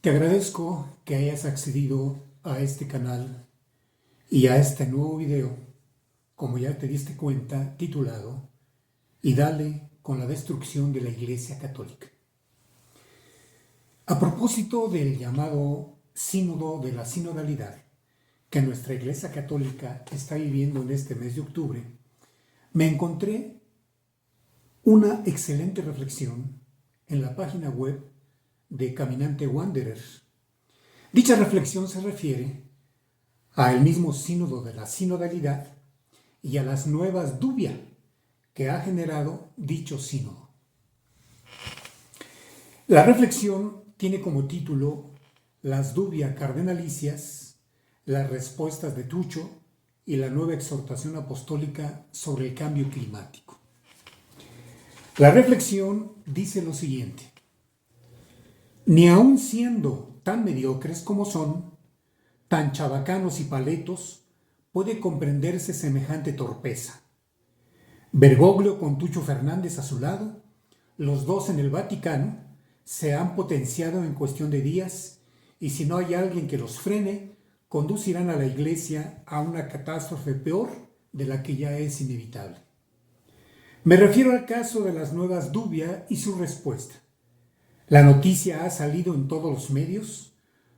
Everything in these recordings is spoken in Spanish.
Te agradezco que hayas accedido a este canal y a este nuevo video, como ya te diste cuenta, titulado "Y dale con la destrucción de la Iglesia Católica". A propósito del llamado sínodo de la sinodalidad que nuestra Iglesia Católica está viviendo en este mes de octubre, me encontré una excelente reflexión en la página web de Caminante Wanderer. Dicha reflexión se refiere al mismo sínodo de la sinodalidad y a las nuevas dubia que ha generado dicho sínodo. La reflexión tiene como título "Las dubia cardenalicias, las respuestas de Tucho y la nueva exhortación apostólica sobre el cambio climático". La reflexión dice lo siguiente: ni aun siendo tan mediocres como son, tan chabacanos y paletos, puede comprenderse semejante torpeza. Bergoglio con Tucho Fernández a su lado, los dos en el Vaticano, se han potenciado en cuestión de días, y si no hay alguien que los frene, conducirán a la Iglesia a una catástrofe peor de la que ya es inevitable. Me refiero al caso de las nuevas dubia y su respuesta. La noticia ha salido en todos los medios,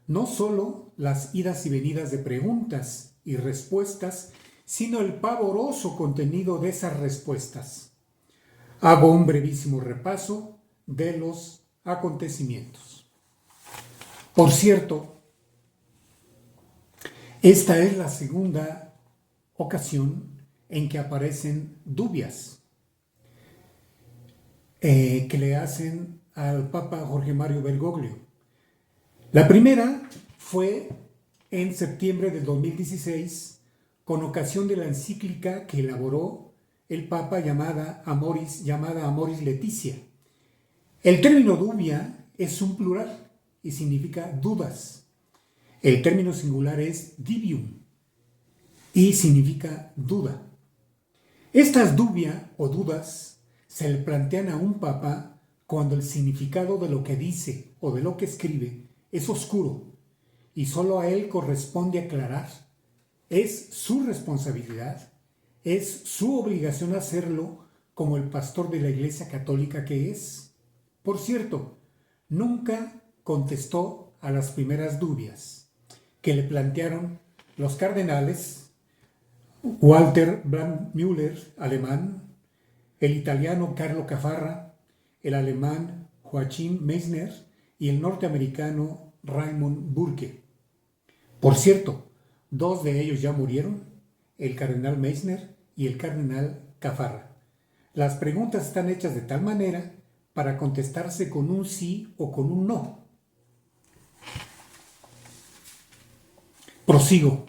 no solo las idas y venidas de preguntas y respuestas, sino el pavoroso contenido de esas respuestas. Hago un brevísimo repaso de los acontecimientos. Por cierto, esta es la segunda ocasión en que aparecen dubias que le hacen al Papa Jorge Mario Bergoglio. La primera fue en septiembre del 2016, con ocasión de la encíclica que elaboró el Papa llamada Amoris Laetitia. El término dubia es un plural y significa dudas. El término singular es divium y significa duda. Estas dubia o dudas se le plantean a un papa cuando el significado de lo que dice o de lo que escribe es oscuro y solo a él corresponde aclarar. Es su responsabilidad, es su obligación hacerlo como el pastor de la Iglesia Católica que es. Por cierto, nunca contestó a las primeras dubias que le plantearon los cardenales Walter Brandmüller, alemán, el italiano Carlo Caffarra, el alemán Joachim Meissner y el norteamericano Raimund Burke. Por cierto, dos de ellos ya murieron, el cardenal Meissner y el cardenal Caffarra. Las preguntas están hechas de tal manera para contestarse con un sí o con un no. Prosigo.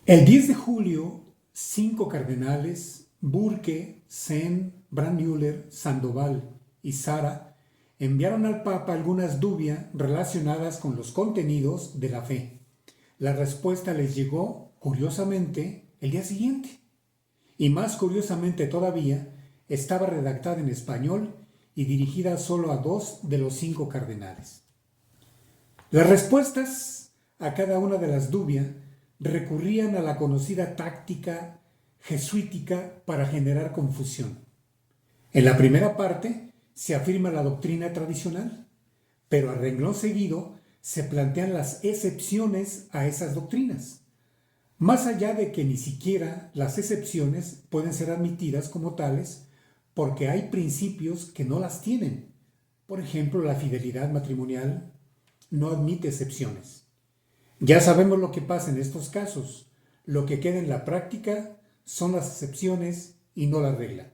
El 10 de julio, 5 cardenales, Burke, Sen, Brandmüller, Sandoval y Sara, enviaron al Papa algunas dubias relacionadas con los contenidos de la fe. La respuesta les llegó, curiosamente, el día siguiente. Y más curiosamente todavía, estaba redactada en español y dirigida solo a 2 de los 5 cardenales. Las respuestas a cada una de las dubias recurrían a la conocida táctica jesuítica para generar confusión. En la primera parte se afirma la doctrina tradicional, pero a renglón seguido se plantean las excepciones a esas doctrinas, más allá de que ni siquiera las excepciones pueden ser admitidas como tales porque hay principios que no las tienen. Por ejemplo, la fidelidad matrimonial no admite excepciones. Ya sabemos lo que pasa en estos casos. Lo que queda en la práctica son las excepciones y no la regla.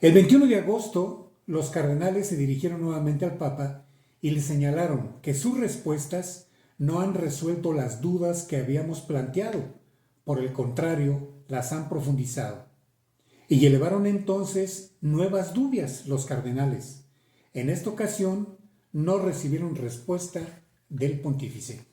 El 21 de agosto, los cardenales se dirigieron nuevamente al Papa y le señalaron que sus respuestas no han resuelto las dudas que habíamos planteado, por el contrario, las han profundizado. Y elevaron entonces nuevas dudas los cardenales. En esta ocasión no recibieron respuesta del pontífice.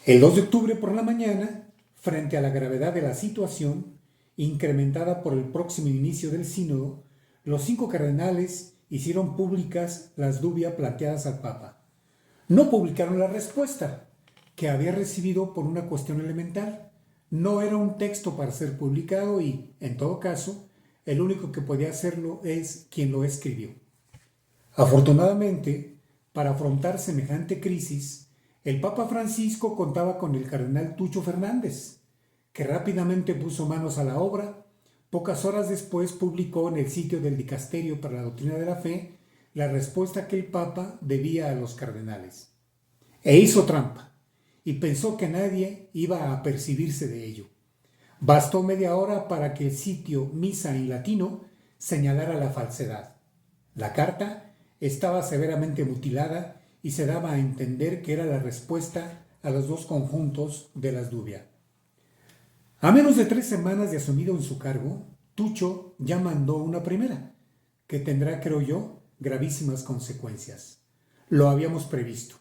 El 2 de octubre por la mañana, frente a la gravedad de la situación, incrementada por el próximo inicio del sínodo, los 5 cardenales hicieron públicas las dudas planteadas al Papa. No publicaron la respuesta, que había recibido por una cuestión elemental. No era un texto para ser publicado y, en todo caso, el único que podía hacerlo es quien lo escribió. Afortunadamente, para afrontar semejante crisis, el Papa Francisco contaba con el cardenal Tucho Fernández, que rápidamente puso manos a la obra. Pocas horas después publicó en el sitio del Dicasterio para la Doctrina de la Fe la respuesta que el Papa debía a los cardenales. E hizo trampa y pensó que nadie iba a apercibirse de ello. Bastó media hora para que el sitio Misa en Latino señalara la falsedad. La carta estaba severamente mutilada y se daba a entender que era la respuesta a los 2 conjuntos de las dudas. A menos de 3 semanas de asumido en su cargo, Tucho ya mandó una primera, que tendrá, creo yo, gravísimas consecuencias. Lo habíamos previsto.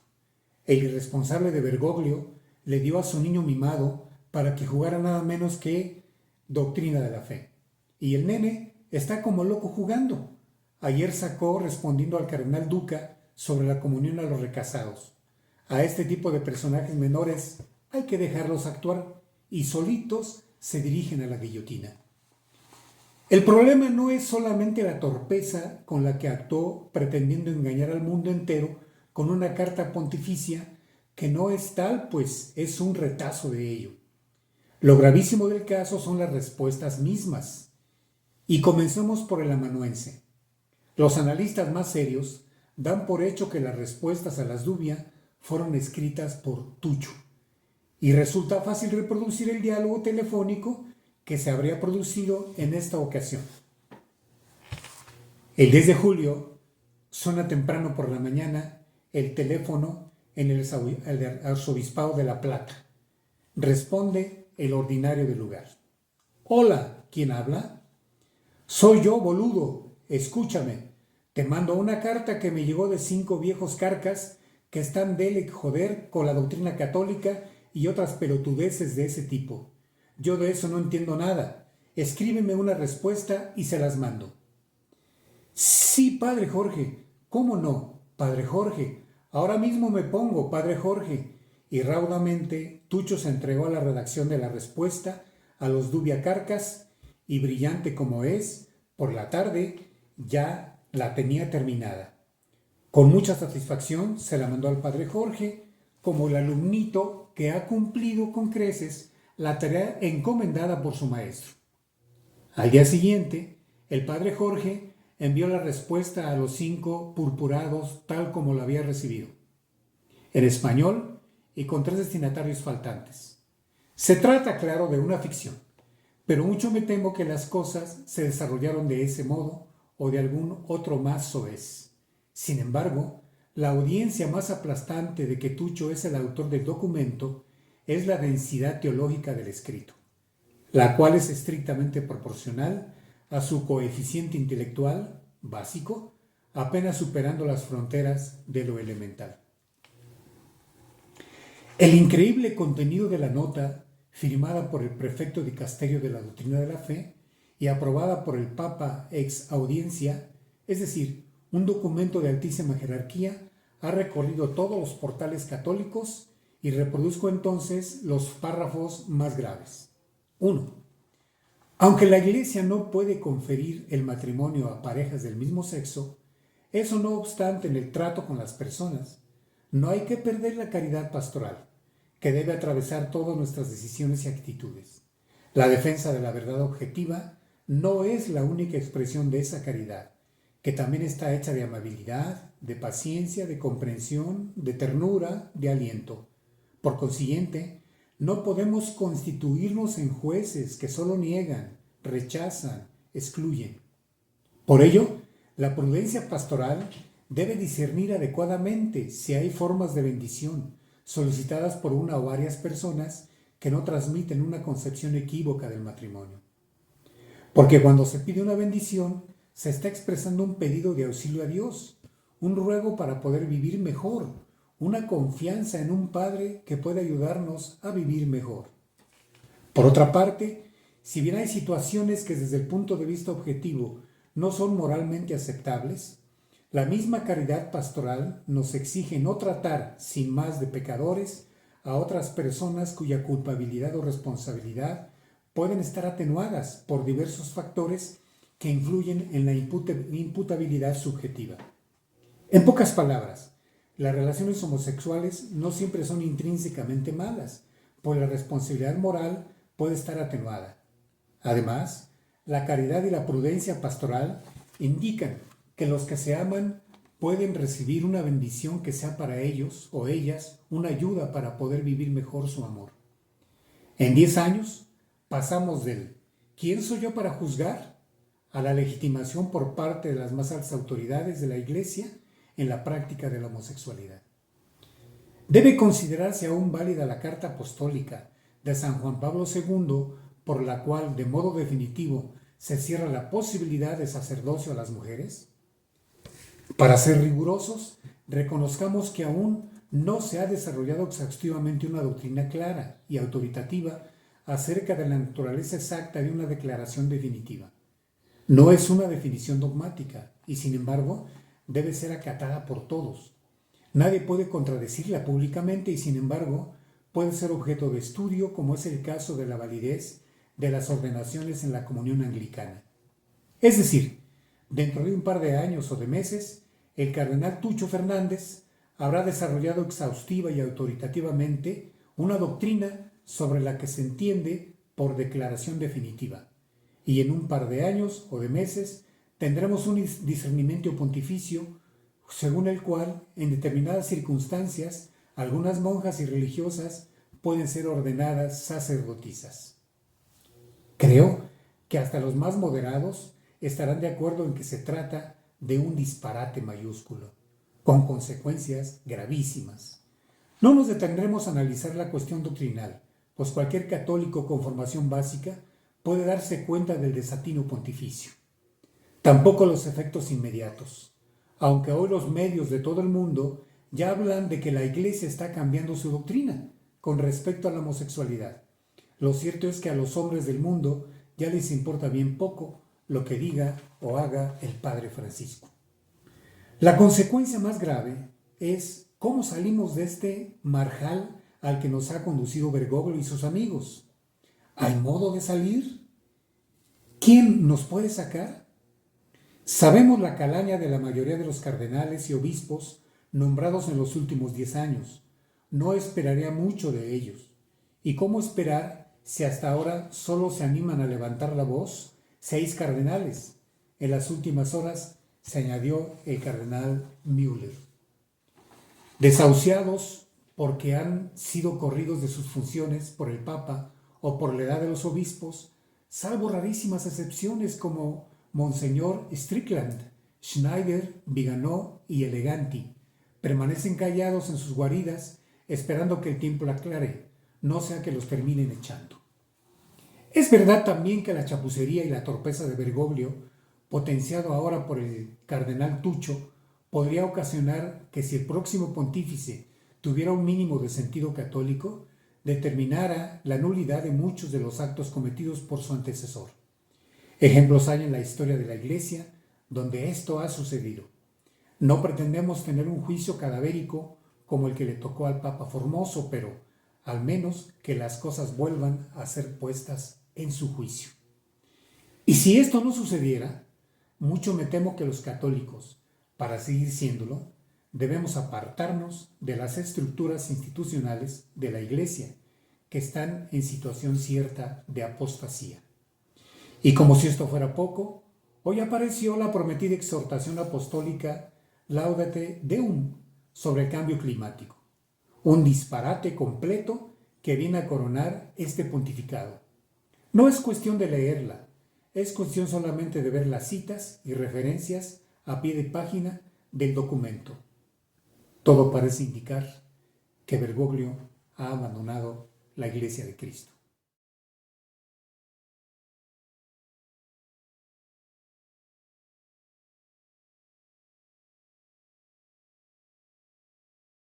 El irresponsable de Bergoglio le dio a su niño mimado para que jugara nada menos que Doctrina de la Fe. Y el nene está como loco jugando. Ayer sacó respondiendo al cardenal Duca sobre la comunión a los recasados. A este tipo de personajes menores hay que dejarlos actuar y solitos se dirigen a la guillotina. El problema no es solamente la torpeza con la que actuó pretendiendo engañar al mundo entero con una carta pontificia que no es tal, pues es un retazo de ello. Lo gravísimo del caso son las respuestas mismas. Y comenzamos por el amanuense. Los analistas más serios dan por hecho que las respuestas a las dudas fueron escritas por Tucho. Y resulta fácil reproducir el diálogo telefónico que se habría producido en esta ocasión. El 10 de julio suena temprano por la mañana el teléfono en el arzobispado de La Plata. Responde el ordinario del lugar. Hola, ¿quién habla? Soy yo, boludo, escúchame. Te mando una carta que me llegó de 5 viejos carcas que están dele joder con la doctrina católica y otras pelotudeces de ese tipo. Yo de eso no entiendo nada. Escríbeme una respuesta y se las mando. Sí, padre Jorge. ¿Cómo no, padre Jorge? Ahora mismo me pongo, padre Jorge. Y raudamente Tucho se entregó a la redacción de la respuesta a los dubia carcas y, brillante como es, por la tarde ya la tenía terminada. Con mucha satisfacción se la mandó al padre Jorge como el alumnito que ha cumplido con creces la tarea encomendada por su maestro. Al día siguiente, el padre Jorge envió la respuesta a los 5 purpurados tal como la había recibido, en español y con 3 destinatarios faltantes. Se trata, claro, de una ficción, pero mucho me temo que las cosas se desarrollaron de ese modo o de algún otro más soez. Sin embargo, la audiencia más aplastante de que Tucho es el autor del documento es la densidad teológica del escrito, la cual es estrictamente proporcional a su coeficiente intelectual básico, apenas superando las fronteras de lo elemental. El increíble contenido de la nota, firmada por el prefecto dicasterio de la Doctrina de la Fe y aprobada por el Papa ex audiencia, es decir, un documento de altísima jerarquía, ha recorrido todos los portales católicos y reproduzco entonces los párrafos más graves. 1. Aunque la Iglesia no puede conferir el matrimonio a parejas del mismo sexo, eso no obstante en el trato con las personas, no hay que perder la caridad pastoral, que debe atravesar todas nuestras decisiones y actitudes. La defensa de la verdad objetiva no es la única expresión de esa caridad, que también está hecha de amabilidad, de paciencia, de comprensión, de ternura, de aliento. Por consiguiente, no podemos constituirnos en jueces que solo niegan, rechazan, excluyen. Por ello, la prudencia pastoral debe discernir adecuadamente si hay formas de bendición solicitadas por una o varias personas que no transmiten una concepción equívoca del matrimonio. Porque cuando se pide una bendición, se está expresando un pedido de auxilio a Dios, un ruego para poder vivir mejor, una confianza en un Padre que puede ayudarnos a vivir mejor. Por otra parte, si bien hay situaciones que desde el punto de vista objetivo no son moralmente aceptables, la misma caridad pastoral nos exige no tratar sin más de pecadores a otras personas cuya culpabilidad o responsabilidad pueden estar atenuadas por diversos factores que influyen en la imputabilidad subjetiva. En pocas palabras, las relaciones homosexuales no siempre son intrínsecamente malas, pues la responsabilidad moral puede estar atenuada. Además, la caridad y la prudencia pastoral indican que los que se aman pueden recibir una bendición que sea para ellos o ellas una ayuda para poder vivir mejor su amor. En 10 años pasamos del ¿quién soy yo para juzgar? A la legitimación por parte de las más altas autoridades de la Iglesia en la práctica de la homosexualidad. Debe considerarse aún válida la carta apostólica de San Juan Pablo II, por la cual de modo definitivo se cierra la posibilidad de sacerdocio a las mujeres. Para ser rigurosos, reconozcamos que aún no se ha desarrollado exhaustivamente una doctrina clara y autoritativa acerca de la naturaleza exacta de una declaración definitiva. No es una definición dogmática y, sin embargo, debe ser acatada por todos. Nadie puede contradecirla públicamente y, sin embargo, puede ser objeto de estudio, como es el caso de la validez de las ordenaciones en la comunión anglicana. Es decir, dentro de un par de años o de meses, el cardenal Tucho Fernández habrá desarrollado exhaustiva y autoritativamente una doctrina sobre la que se entiende por declaración definitiva. Y en un par de años o de meses tendremos un discernimiento pontificio según el cual, en determinadas circunstancias, algunas monjas y religiosas pueden ser ordenadas sacerdotisas. Creo que hasta los más moderados estarán de acuerdo en que se trata de un disparate mayúsculo, con consecuencias gravísimas. No nos detendremos a analizar la cuestión doctrinal, pues cualquier católico con formación básica puede darse cuenta del desatino pontificio. Tampoco los efectos inmediatos, aunque hoy los medios de todo el mundo ya hablan de que la Iglesia está cambiando su doctrina con respecto a la homosexualidad. Lo cierto es que a los hombres del mundo ya les importa bien poco lo que diga o haga el Padre Francisco. La consecuencia más grave es cómo salimos de este marjal al que nos ha conducido Bergoglio y sus amigos. ¿Hay modo de salir? ¿Quién nos puede sacar? Sabemos la calaña de la mayoría de los cardenales y obispos nombrados en los últimos 10 años. No esperaría mucho de ellos. ¿Y cómo esperar si hasta ahora solo se animan a levantar la voz 6 cardenales? En las últimas horas se añadió el cardenal Müller. Desahuciados porque han sido corridos de sus funciones por el Papa o por la edad de los obispos, salvo rarísimas excepciones como Monseñor Strickland, Schneider, Viganó y Eleganti, permanecen callados en sus guaridas esperando que el tiempo la aclare, no sea que los terminen echando. Es verdad también que la chapucería y la torpeza de Bergoglio, potenciado ahora por el cardenal Tucho, podría ocasionar que si el próximo pontífice tuviera un mínimo de sentido católico, determinara la nulidad de muchos de los actos cometidos por su antecesor. Ejemplos hay en la historia de la Iglesia donde esto ha sucedido. No pretendemos tener un juicio cadavérico como el que le tocó al Papa Formoso, pero al menos que las cosas vuelvan a ser puestas en su juicio. Y si esto no sucediera, mucho me temo que los católicos, para seguir siéndolo, debemos apartarnos de las estructuras institucionales de la Iglesia, que están en situación cierta de apostasía. Y como si esto fuera poco, hoy apareció la prometida exhortación apostólica Laudate Deum sobre el cambio climático, un disparate completo que viene a coronar este pontificado. No es cuestión de leerla, Es cuestión solamente de ver las citas y referencias a pie de página del documento. Todo parece indicar que Bergoglio ha abandonado la Iglesia de Cristo.